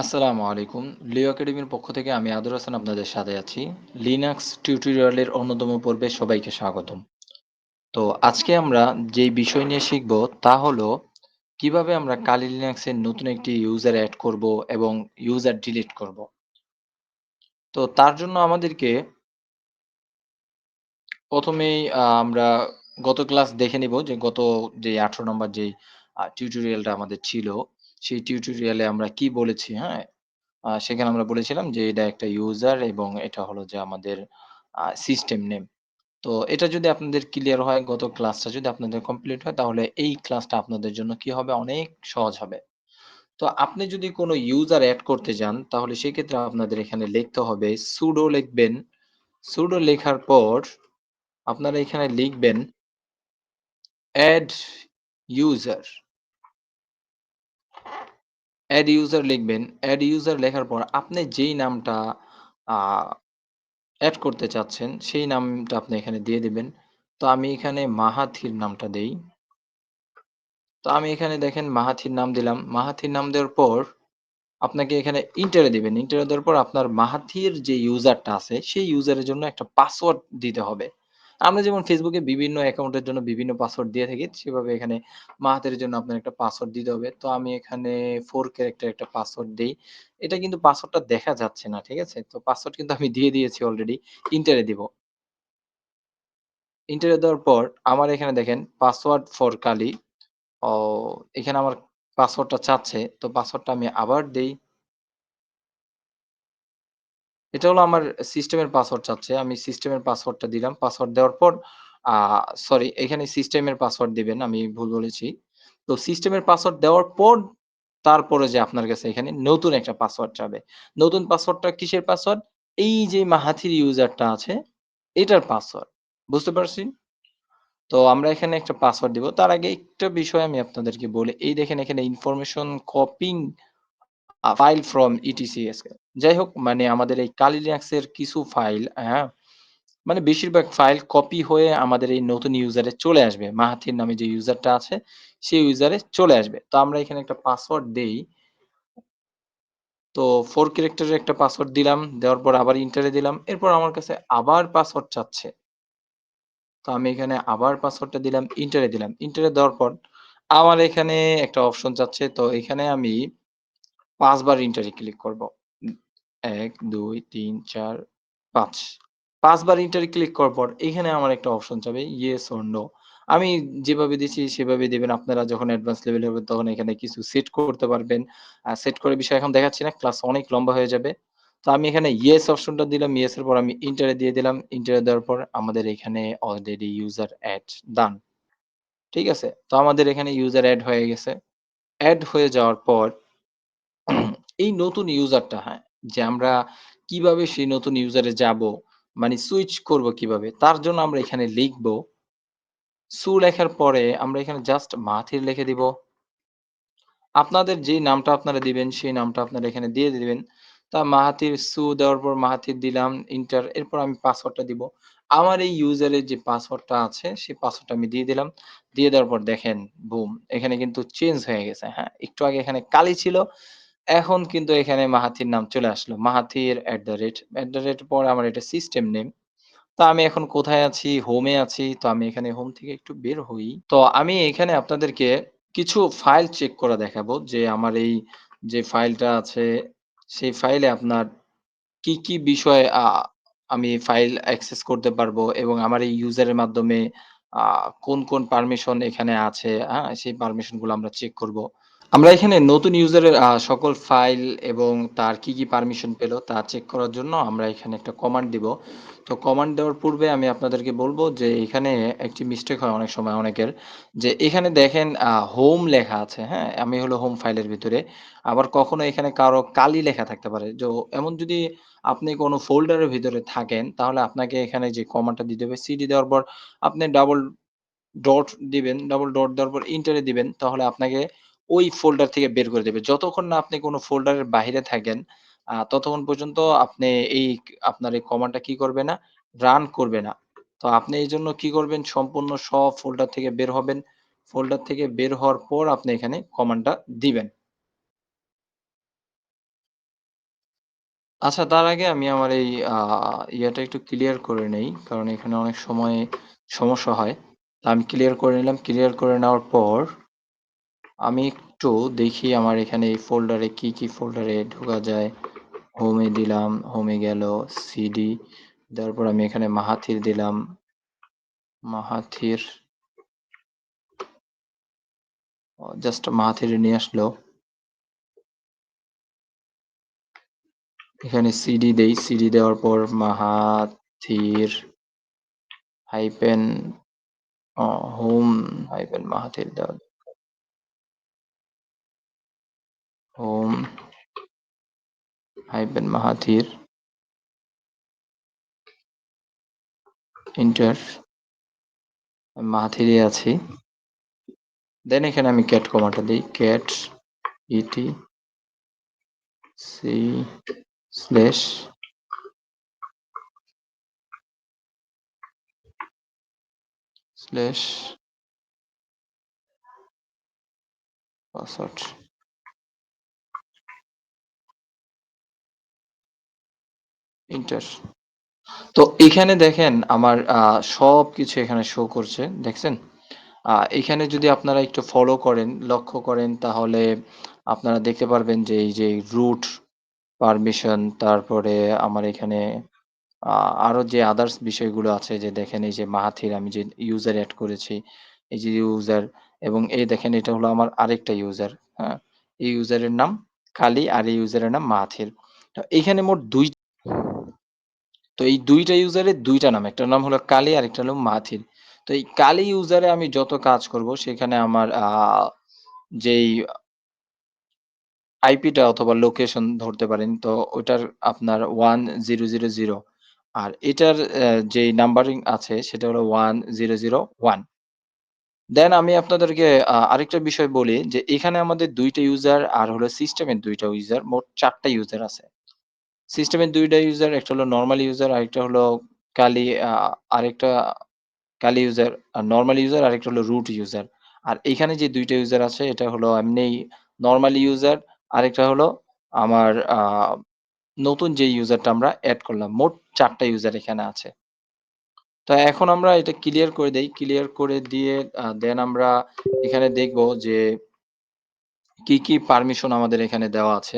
আসসালামু আলাইকুম। লিও একাডেমির পক্ষ থেকে আমি আদর হাসান আপনাদের সাথে আছি। লিনাক্স টিউটোরিয়ালের অন্যতম পর্বে সবাইকে স্বাগতম। তো আজকে আমরা যেই বিষয় নিয়ে শিখব তা হলো কিভাবে আমরা কালি লিনাক্সের নতুন একটি ইউজার এড করব এবং ইউজার ডিলিট করব। তো তার জন্য আমাদেরকে ১ম এই আমরা গত ক্লাস দেখে নিব যে গত যে ১৮ নম্বর যেই টিউটোরিয়ালটা আমাদের ছিল, সেই টিউটোরিয়ালে আমরা কি বলেছি, হ্যাঁ? সেখানে আমরা বলেছিলাম যে এটা একটা ইউজার এবং এটা হলো যে আমাদের সিস্টেম নেম। তো এটা যদি আপনাদের ক্লিয়ার হয়, গত ক্লাসটা যদি আপনাদের কমপ্লিট হয় তাহলে এই ক্লাসটা আপনাদের জন্য কি হবে? অনেক সহজ হবে। তো আপনি যদি কোনো ইউজার এড করতে যান তাহলে সেক্ষেত্রে আপনাদের এখানে লিখতে হবে sudo লিখবেন। sudo লেখার পর আপনারা এখানে লিখবেন add user, add user লিখবেন। add user লেখার পর আপনি যেই নামটা আ এড করতে চাচ্ছেন সেই নামটা আপনি এখানে দিয়ে দিবেন। তো আমি এখানে মাহাথির নামটা দেই। তো আমি এখানে দেখেন মাহাথির নাম দিলাম। মাহাথির নাম দেওয়ার পর আপনাকে এখানে ইন্টারে দিবেন। ইন্টারে দেওয়ার পর আপনার মাহাথির যে ইউজারটা আছে সেই ইউজারের জন্য একটা পাসওয়ার্ড দিতে হবে। আমরা যেমন Facebook এ বিভিন্ন অ্যাকাউন্টের জন্য বিভিন্ন পাসওয়ার্ড দিয়ে থাকি, সেভাবে এখানে মাহাথিরের জন্য আপনার একটা পাসওয়ার্ড দিতে হবে। তো আমি এখানে 4 ক্যারেক্টার একটা পাসওয়ার্ড দেই। এটা কিন্তু পাসওয়ার্ডটা দেখা যাচ্ছে না, ঠিক আছে? তো পাসওয়ার্ড কিন্তু আমি দিয়ে দিয়েছি অলরেডি। ইন্টারে দিব। ইন্টারে দেওয়ার পর আমার এখানে দেখেন পাসওয়ার্ড ফর কালি। ও এখানে আমার পাসওয়ার্ডটা চাচ্ছে। তো পাসওয়ার্ডটা আমি আবার দেই। এটা হলো আমার সিস্টেমের পাসওয়ার্ড চাচ্ছে। আমি সিস্টেমের পাসওয়ার্ডটা দিলাম। পাসওয়ার্ড দেওয়ার পর আ সরি, এখানে সিস্টেমের পাসওয়ার্ড দিবেন। আমি ভুল বলেছি। তো সিস্টেমের পাসওয়ার্ড দেওয়ার পর তারপরে যে আপনার কাছে এখানে নতুন একটা পাসওয়ার্ড চাবে। নতুন পাসওয়ার্ডটা কিসের পাসওয়ার্ড? এই যে মাহাথির ইউজারটা আছে এটার পাসওয়ার্ড। বুঝতে পারছি? তো আমরা এখানে একটা পাসওয়ার্ড দিব। তার আগে একটা বিষয় আমি আপনাদেরকে বলি। এই দেখেন এখানে ইনফরমেশন কপিং ফাইল ফ্রম ইটিসিএসকে। যাই হোক, মানে আমাদের এই কালি লিনাক্স এর কিছু ফাইল, হ্যাঁ? মানে বেশিরভাগ ফাইল কপি হয়ে আমাদের এই নতুন ইউজারে চলে আসবে। মাহাথির নামে যে ইউজারটা আছে সেই ইউজারে চলে আসবে। তো আমরা এখানে একটা পাসওয়ার্ড দেই। তো 4 ক্যারেক্টারের একটা পাসওয়ার্ড দিলাম। দেওয়ার পর আবার এন্টারে দিলাম। এরপর আমার কাছে আবার পাসওয়ার্ড চাচ্ছে। তো আমি এখানে আবার পাসওয়ার্ডটা দিলাম, এন্টারে দিলাম। এন্টারে দেওয়ার পর আমার এখানে একটা অপশন চাচ্ছে। তো এখানে আমি ৫ বার এন্টারে ক্লিক করব। ১, ২, ৩, ৪, ৫। ৫ বার এন্টারে ক্লিক করার পর এখানে আমার একটা অপশন চাবে ইয়েস অর নো। আমি যেভাবে দিছি সেভাবে দিবেন। আপনারা যখন অ্যাডভান্স লেভেলে হবেন তখন এখানে কিছু সেট করতে পারবেন। সেট করে বিষয় এখন দেখাচ্ছি না। ক্লাস অনেক লম্বা হয়ে যাবে। তো আমি এখানে ইয়েস অপশনটা দিলাম। ইয়েস এর পর আমি এন্টারে দিয়ে দিলাম। এন্টারে দেওয়ার পর আমাদের এখানে অলরেডি ইউজার এড ডান। ঠিক আছে? তো আমাদের এখানে ইউজার এড হয়ে গেছে। এড হয়ে যাওয়ার পর এই নতুন ইউজারটা, হ্যাঁ? যে আমরা কিভাবে সেই নতুন ইউজারে যাবো, মানে সুইচ করব কিভাবে? তার জন্য আমরা এখানে লিখব, লেখার পরে আমরা এখানে জাস্ট মাথির লিখে দিব। আপনাদের যেই নামটা আপনারা দিবেন, সেই নামটা আপনারা এখানে দিয়ে দিবেন। মাহাথির দেওয়ার পর মাহাথির দিলাম, এন্টার। এরপর আমি পাসওয়ার্ডটা দিব। আমার এই ইউজারের যে পাসওয়ার্ডটা আছে, সেই পাসওয়ার্ডটা আমি দিয়ে দিলাম। দিয়ে দেওয়ার পর দেখেন, বুম! এখানে কিন্তু চেঞ্জ হয়ে গেছে, হ্যাঁ? একটু আগে এখানে কালি ছিল। এখন কিন্তু এখানে মাহাথির নাম চলে আসলো। মাহাথির পরে আমার এটা সিস্টেম নেম। তো আমি এখন কোথায় আছি? হোমে আছি। তো আমি এখানে হোম থেকে একটু বের হই। তো আমি এখানে আপনাদেরকে কিছু ফাইল চেক করে দেখাবো যে আমার এই যে ফাইলটা আছে, সেই ফাইলে আপনার কি বিষয় আমি ফাইল অ্যাক্সেস করতে পারবো এবং আমার এই ইউজারের মাধ্যমে আ কোন পারমিশন এখানে আছে, সেই পারমিশন গুলো আমরা চেক করব। আমরা এখানে নতুন ইউজারের সকল ফাইল এবং তার কি পারমিশন পেল তা চেক করার জন্য আমরা এখানে একটা কমান্ড দিব। তো কমান্ড দেওয়ার পূর্বে আমি আপনাদেরকে বলব যে এখানে একটি মিস্টেক হয় অনেক সময় অনেকের। যে এখানে দেখেন হোম লেখা আছে, হ্যাঁ? আমি হলো হোম ফাইলের ভিতরে। আবার কখনো এখানে কারো কালি লেখা থাকতে পারে। এমন যদি আপনি কোনো ফোল্ডারের ভিতরে থাকেন তাহলে আপনাকে এখানে যে কমান্ডটা দিতে হবে সিডি দেওয়ার পর আপনি ডাবল ডট দিবেন। ডাবল ডট দেওয়ার পর এন্টারে দিবেন। তাহলে আপনাকে ওই ফোল্ডার থেকে বের করে দেবে। যতক্ষণ না আপনি কোন ফোল্ডারের বাহিরে থাকেন, ততক্ষণ পর্যন্ত আপনি এই আপনার এই কমান্ডটা কি করবে না? রান করবে না। তো আপনি এইজন্য কি করবেন? সম্পূর্ণ সব ফোল্ডার থেকে বের হবেন। ফোল্ডার থেকে বের হওয়ার পর আপনি এখানে কমান্ডটা দিবেন। আচ্ছা, তার আগে আমি আমার এই আ ইয়াটা একটু ক্লিয়ার করে নেই। কারণ এখানে অনেক সময় সমস্যা হয়। তা আমি ক্লিয়ার করে নিলাম। ক্লিয়ার করে নেওয়ার পর আমি একটু দেখি আমার এখানে এই ফোল্ডারে কি ফোল্ডারে ঢোকা যায়। হোমে দিলাম, হোমে গেল, সিডি দেওয়ার পর আমি এখানে মাহাথির দিলাম। মাহাথির জাস্ট মাহাথির নিয়ে আসলো। এখানে সিডি দেই। সিডি দেওয়ার পর Mahathir hyphen home hyphen Mahathir দেওয়া হোম হাইপেন মাহাথির এন্টার। মাহাথিরে আছি। দেন এখানে আমি ক্যাট কমান্ডটা দিই। Cat etc slash slash password enter. তো এখানে দেখেন আমার সবকিছু এখানে শো করছে। দেখছেন? এখানে যদি আপনারা একটু ফলো করেন, লক্ষ্য করেন তাহলে আপনারা দেখতে পারবেন যে এই যে রুট পারমিশন তারপরে আমার এখানে আ আরো যে আদার্স বিষয়গুলো আছে যে দেখেন এই যে মাহাথির আমি যে ইউজার এড করেছি। এই যে ইউজার এবং এই দেখেন এটা হলো আমার আরেকটা ইউজার, হ্যাঁ? এই ইউজারের নাম কালী আর এই ইউজারের নাম মাহাথির। তো এইখানে মোট ২ তো এই ২ টা ইউজারের ২ টা নাম। একটার নাম হলো কালী আরেকটা হলো মাথির। তো এই কালী ইউজারে আমি যত কাজ করব সেখানে আমার যেই আইপিটা অথবা লোকেশন ধরতে পারেন তো ওইটার আপনার 1000 আর এটার যেই নাম্বারিং আছে সেটা হলো 1001। দেন আমি আপনাদেরকে আরেকটা বিষয় বলি যে এখানে আমাদের ২ টা ইউজার আর হলো সিস্টেমের ২ টা ইউজার মোট ৪ টা ইউজার আছে। সিস্টেমের ২ টা ইউজার, একটা হলো নরমাল ইউজার, আরেকটা হলো কালি আরেকটা কালি ইউজার, আর নরমাল ইউজার, আরেকটা হলো রুট ইউজার। আর এইখানে যে ২ টা ইউজার আছে এটা হলো এমনি নরমাল ইউজার, আরেকটা হলো আমার নতুন যে ইউজারটা আমরা এড করলাম। মোট ৪ টা ইউজার এখানে আছে। তো এখন আমরা এটা ক্লিয়ার করে দেই। ক্লিয়ার করে দিয়ে দেন আমরা এখানে দেখব যে কি পারমিশন আমাদের এখানে দেওয়া আছে।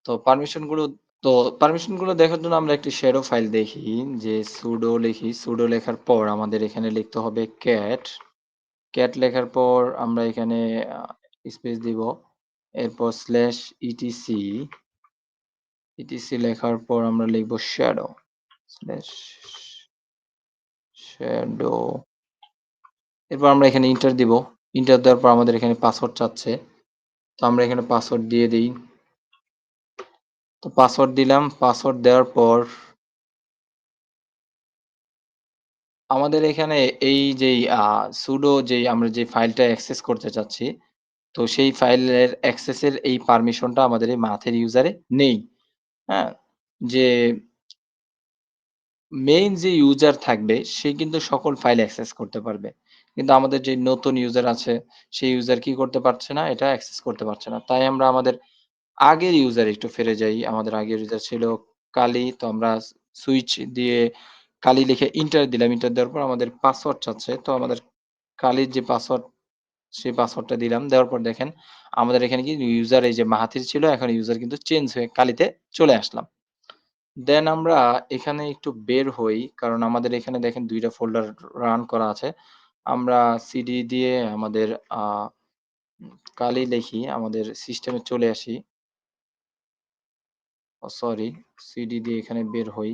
তো পারমিশন গুলো তো পারমিশন গুলো দেখার জন্য আমরা একটি শ্যাডো ফাইল দেখি যে sudo লিখি। sudo লেখার পর আমাদের এখানে লিখতে হবে cat। cat লেখার পর আমরা এখানে আ স্পেস দিব। এরপর স্ল্যাশ etc লেখার পর আমরা লিখব শ্যাডো স্ল্যাশ শ্যাডো। এরপর আমরা এখানে এন্টার দিব। এন্টার দেওয়ার পর আমাদের এখানে পাসওয়ার্ড চাচ্ছে। তো আমরা এখানে পাসওয়ার্ড দিয়ে দেই। তো পাসওয়ার্ড দিলাম। পাসওয়ার্ড দেওয়ার পর আমাদের এখানে এই যেই sudo যেই আমরা যে ফাইলটা অ্যাক্সেস করতে চাচ্ছি, তো সেই ফাইলের অ্যাক্সেসের এই পারমিশনটা আমাদের এই মাথের ইউজারে নেই। হ্যাঁ? যে মেইন যে ইউজার থাকবে সে কিন্তু সকল ফাইল অ্যাক্সেস করতে পারবে। কিন্তু আমাদের যে নতুন ইউজার আছে সেই ইউজার কি করতে পারছে না? এটা অ্যাক্সেস করতে পারছে না। তাই আমরা আমাদের আগের ইউজারে একটু ফিরে যাই। আমাদের আগের ইউজার ছিল কালী। তো আমরা সুইচ দিয়ে কালী লিখে এন্টার দিলাম। এন্টার দেওয়ার পর আমাদের পাসওয়ার্ড চাচ্ছে। তো আমাদের কালীর যে পাসওয়ার্ড সেই পাসওয়ার্ডটা দিলাম। দেওয়ার পর দেখেন আমাদের এখানে কি ইউজার এই যে মাহাথির ছিল এখন ইউজার কিন্তু চেঞ্জ হয়ে কালীতে চলে আসলাম। দেন আমরা এখানে একটু বের হই। কারণ আমাদের এখানে দেখেন ২ টা ফোল্ডার রান করা আছে। আমরা সিডি দিয়ে আমাদের আ কালী লিখি আমাদের সিস্টেমে চলে আসি। সরি সিডি দিয়ে এখানে বের হই।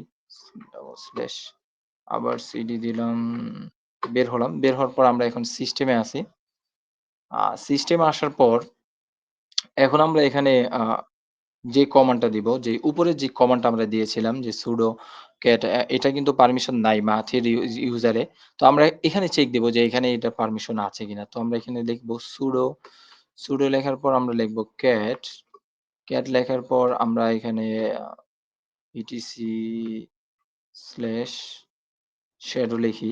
ডবল স্ল্যাশ আবার সিডি দিলাম। বের হলাম। বের হওয়ার পর আমরা এখন সিস্টেমে আছি। সিস্টেমে আসার পর এখন আমরা এখানে যে কমান্ডটা দিব, যে উপরে যে কমান্ডটা আমরা দিয়েছিলাম যে sudo cat এটা কিন্তু পারমিশন নাই মাথির ইউজারে। তো আমরা এখানে চেক দিব যে এখানে এটা পারমিশন আছে কিনা। তো আমরা এখানে লিখব sudo লেখার পর আমরা লিখব cat। cat লেখার পর আমরা এখানে আ etc/shadow লিখি।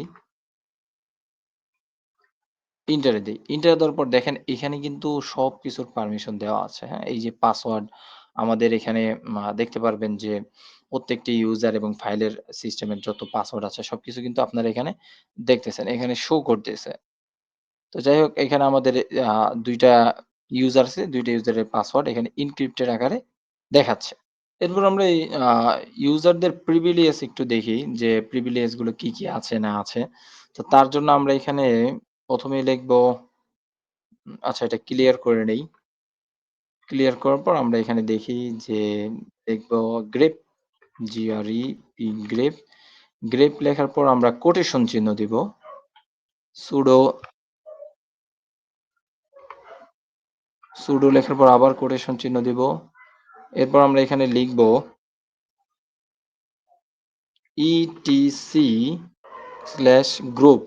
এন্টারে দেই। এন্টার দেওয়ার পর দেখেন এখানে কিন্তু সবকিছুর পারমিশন দেওয়া আছে, হ্যাঁ? এই যে পাসওয়ার্ড, আমাদের এখানে দেখতে পারবেন যে প্রত্যেকটি ইউজার এবং ফাইলের সিস্টেমের যত পাসওয়ার্ড আছে সবকিছু কিন্তু আপনারা এখানে দেখতেছেন। এখানে শো করতেছে। তো যাই হোক এখানে আমাদের ২ টা ইউজার আছে। ২ টা ইউজারের পাসওয়ার্ড এখানে এনক্রিপ্টেড আকারে দেখাচ্ছে। এরপর আমরা এই ইউজারদের প্রিভিলেজ একটু দেখি যে প্রিভিলেজ গুলো কি আছে না আছে। তো তার জন্য আমরা এখানে ১ম এই লিখব আচ্ছা এটা ক্লিয়ার করে নেই। ক্লিয়ার করার পর আমরা এখানে দেখি যে লিখব গ্রেপ GREP গ্রেপ। গ্রেপ লেখার পর আমরা কোটেশন চিহ্ন দিব। সুডো সুডো লেখার পর আবার কোটেশন চিহ্ন দিব। এরপর আমরা এখানে লিখব etc/group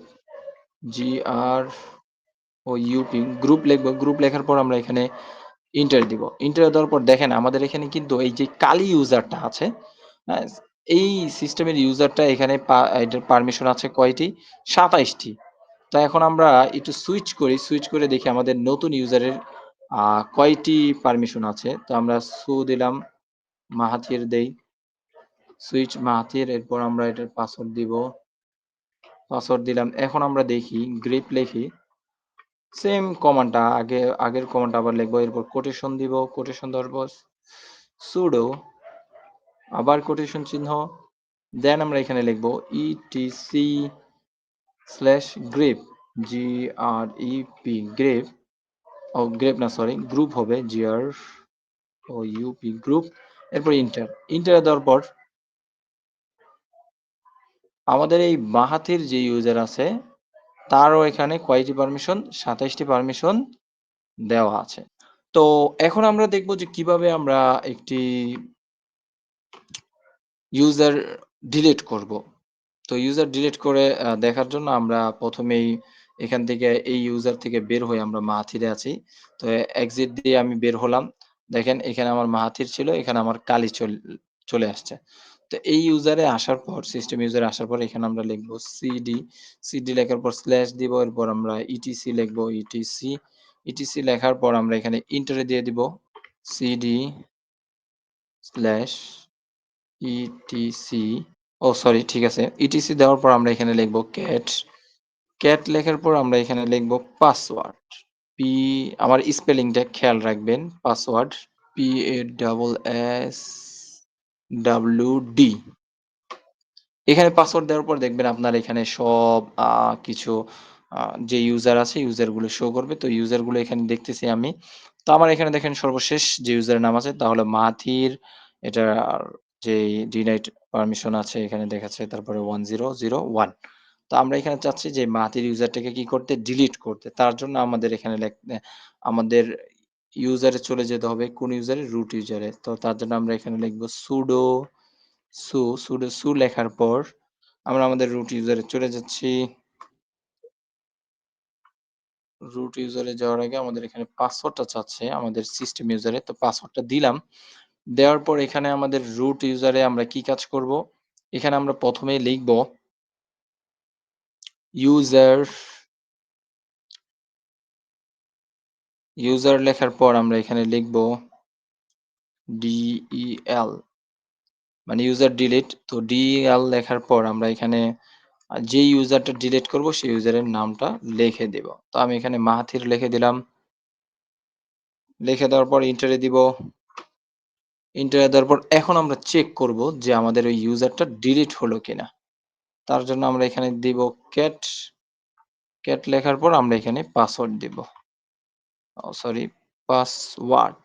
GROUP গ্রুপ লিখব। গ্রুপ লেখার পর আমরা এখানে এন্টার দিব। এন্টার দেওয়ার পর দেখেন আমাদের এখানে কিন্তু এই যে কালি ইউজারটা আছে, হ্যাঁ? এই সিস্টেমের ইউজারটা এখানে এটার পারমিশন আছে কয়টি? ২৭ টি। তো এখন আমরা একটু সুইচ করি। সুইচ করে দেখি আমাদের নতুন ইউজারের কয়টি পারমিশন আছে। তো আমরা দিলাম, মাহাথির দেই। সুইচ মাহাথির এরপর আমরা এটার পাসওয়ার্ড দিব। পাসওয়ার্ড দিলাম। এখন আমরা দেখি গ্রিপ লিখি। সেম কমান্ডটা আগের কমান্ডটা আবার লিখবো। এরপর কোটেশন দিব। কোটেশন দেওয়ার পর সুডো আবার কোটেশন চিহ্ন। দেন আমরা এখানে লিখবো etc/grep grep গ্রেপ না সরি গ্রুপ হবে গ্রুপ। এরপর ইন্টার দেওয়ার পর আমাদের এই মাহাথির যে ইউজার আছে তারও এখানে কয়টি পারমিশন? ২৭ টি পারমিশন দেওয়া আছে। তো এখন আমরা দেখব যে কিভাবে আমরা একটি ইউজার ডিলিট করব। তো ইউজার ডিলিট করে দেখার জন্য আমরা ১ম এই এখান থেকে এই ইউজার থেকে বের হয়ে আমরা মাহাথিরে আছি। তো এক্সিট দিয়ে আমি বের হলাম। দেখেন এখানে আমার মাহাথির ছিল, এখানে আমার কালি চলে আসছে। তো এই ইউজারে আসার পর সিস্টেম ইউজারে আসার পর এখানে আমরা লিখব সিডি লেখার পর স্ল্যাশ দিব। এরপর আমরা ইটিসি লিখব ইটিসি লেখার পর আমরা এখানে এন্টার দিয়ে দিব। সিডি স্ল্যাশ ইটিসি সরি ঠিক আছে। ইটিসি দেওয়ার পর আমরা এখানে লিখব ক্যাট লেখার পর আমরা এখানে লিখব পাসওয়ার্ড। পি আমার স্পেলিংটা খেয়াল রাখবেন। Password PASSWD। এখানে পাসওয়ার্ড দেওয়ার পর দেখবেন আপনার এখানে সব কিছু যে ইউজার আছে ইউজার গুলো শো করবে। তো ইউজার গুলো এখানে দেখতেছি আমি। তো আমার এখানে দেখেন সর্বশেষ যে ইউজারের নাম আছে তা হলো মাথির। এটার যে ডিনাইট পারমিশন আছে এখানে দেখাচ্ছে তারপরে 1001। তো আমরা এখানে চাচ্ছি যে মাথির ইউজারটাকে কি করতে? ডিলিট করতে। তার জন্য আমাদের এখানে আমাদের ইউজারে চলে যেতে হবে কোন ইউজারে? রুট ইউজারে। তো তার জন্য আমরা এখানে লিখব সুডো লেখার পর আমরা আমাদের রুট ইউজারে চলে যাচ্ছি। রুট ইউজারে যাওয়ার আগে আমাদের এখানে পাসওয়ার্ডটা চাচ্ছে আমাদের সিস্টেম ইউজারে। তো পাসওয়ার্ডটা দিলাম। দেওয়ার পর এখানে আমাদের রুট ইউজারে আমরা কি কাজ করব? এখানে আমরা ১ম এই লিখব ইউজার লেখার পর আমরা এখানে লিখব DEL মানে ইউজার ডিলিট। তো DEL লেখার পর আমরা এখানে যে ইউজারটা ডিলিট করব সেই ইউজারের নামটা লিখে দেব। তো আমি এখানে মাহাথির লিখে দিলাম। লিখে দেওয়ার পর এন্টারে দিব। এন্টারে দেওয়ার পর এখন আমরা চেক করব যে আমাদের ওই ইউজারটা ডিলিট হলো কিনা। তার জন্য আমরা এখানে দিব ক্যাট লেখার পর আমরা এখানে পাসওয়ার্ড দিব। Sorry password.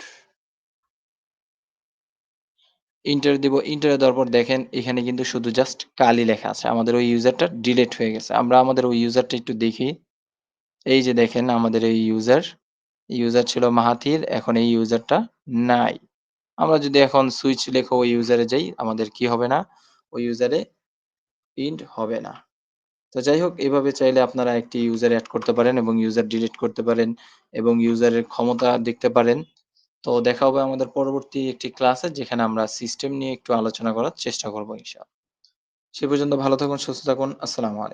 এন্টার দিব। এন্টার দেওয়ার পর দেখেন এখানে কিন্তু শুধু জাস্ট কালি লেখা আছে। আমাদের ওই ইউজারটা ডিলিট হয়ে গেছে। আমরা আমাদের ওই ইউজারটা একটু দেখি। এই যে দেখেন আমাদের এই ইউজার ছিল মাহাথির, এখন এই ইউজারটা নাই। আমরা যদি এখন সুইচ লেখা ওই ইউজারে যাই, আমাদের কি হবে না? ওই ইউজারে প্রিন্ট হবে না। তো যাই হোক এভাবে চাইলে আপনারা একটি ইউজার এড করতে পারেন এবং ইউজার ডিলিট করতে পারেন এবং ইউজারের ক্ষমতা দেখতে পারেন। তো দেখা হবে আমাদের পরবর্তী একটি ক্লাসে যেখানে আমরা সিস্টেম নিয়ে একটু আলোচনা করার চেষ্টা করব ইনশাআল্লাহ। সে পর্যন্ত ভালো থাকুন, সুস্থ থাকুন। আসসালামু আলাইকুম।